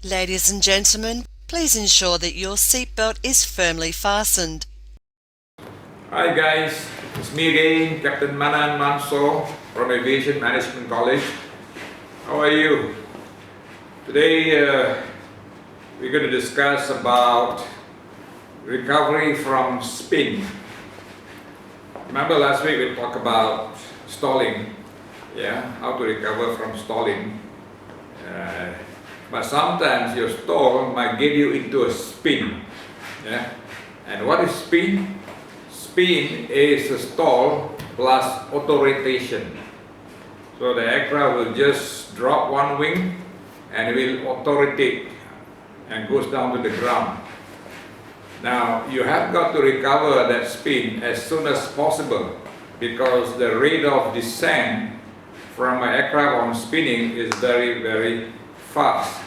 Ladies and gentlemen, please ensure that your seatbelt is firmly fastened. Hi guys, it's me again, Captain Manan Manso from Aviation Management College. How are you? Today we're going to discuss about recovery from spin. Remember last week we talked about stalling, how to recover from stalling. But sometimes your stall might get you into a spin. And what is spin? Spin is a stall plus auto rotation. So the aircraft will just drop one wing and it will auto rotate and goes down to the ground. Now you have got to recover that spin as soon as possible because the rate of descent from an aircraft on spinning is very fast.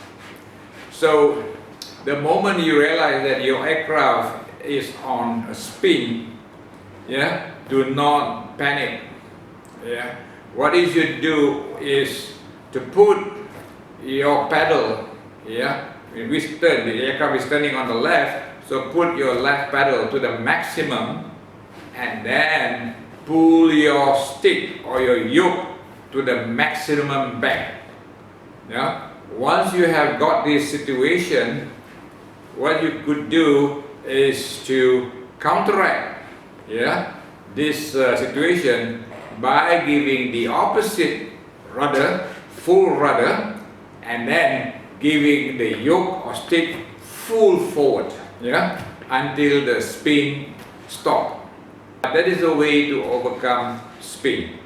So the moment you realize that your aircraft is on a spin, do not panic. What you should do is to put your pedal, when we turn, the aircraft is turning on the left, so put your left pedal to the maximum and then pull your stick or your yoke to the maximum back. Once you have got this situation, what you could do is to counteract this situation by giving the opposite rudder, full rudder, and then giving the yoke or stick full forward until the spin stops. That is a way to overcome spin.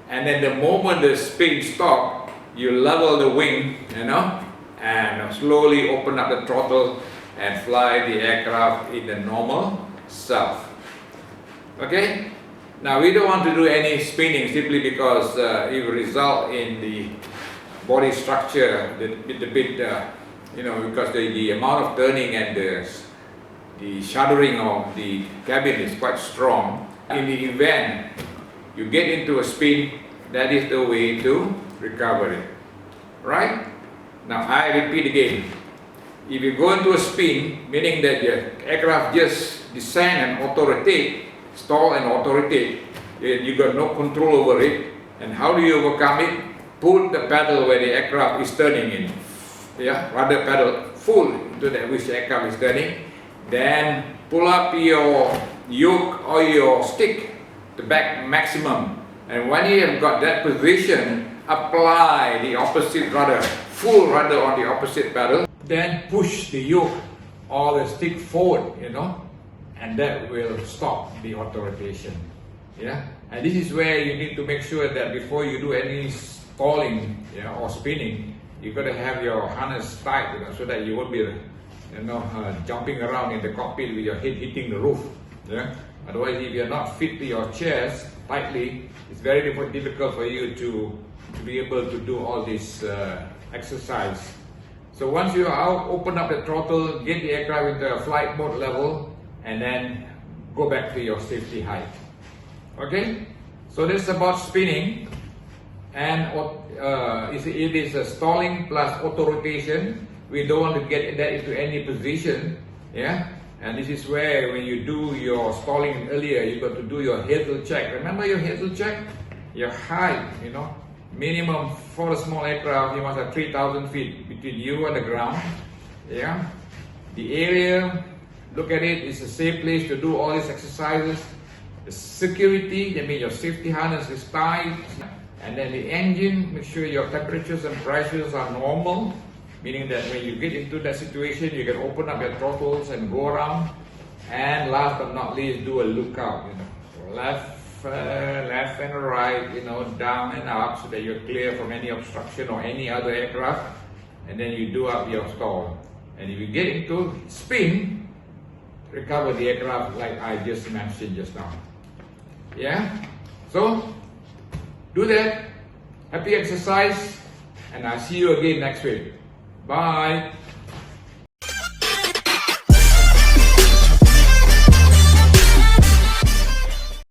And then the moment the spin stops, you level the wing, and slowly open up the throttle and fly the aircraft in the normal self. Okay? Now we don't want to do any spinning simply because it will result in the body structure because the amount of turning and the shuddering of the cabin is quite strong. In the event you get into a spin, that is the way to recover it. Right? Now I repeat again. If you go into a spin, meaning that your aircraft just descend and auto-rotate, stall and auto-rotate, you got no control over it. And how do you overcome it? Put the pedal where the aircraft is turning in. Rudder pedal full into that which the aircraft is turning. Then pull up your yoke or your stick to back maximum. And when you have got that position, apply the opposite rudder, full rudder on the opposite pedal. Then push the yoke or the stick forward, and that will stop the auto rotation. And this is where you need to make sure that before you do any stalling or spinning, you've got to have your harness tight, so that you won't be jumping around in the cockpit with your head hitting the roof. Otherwise, if you're not fit to your chairs tightly, it's very difficult for you to be able to do all this exercise. So once you are out, open up the throttle, get the aircraft into a flight mode level, and then go back to your safety height. Okay? So this is about spinning, and it is a stalling plus auto rotation. We don't want to get that into any position. And this is where when you do your stalling earlier, you got to do your head check. Remember your head check? Your height, minimum for a small aircraft, you must have 3,000 feet between you and the ground. The area, look at it, it's a safe place to do all these exercises. The security, that means your safety harness is tight. And then the engine, make sure your temperatures and pressures are normal, meaning that when you get into that situation, you can open up your throttles and go around. And last but not least, do a lookout, left and right, down and up, so that you're clear from any obstruction or any other aircraft. And then you do up your stall. And if you get into spin, recover the aircraft like I just mentioned just now. So do that. Happy exercise, and I'll see you again next week. Bye.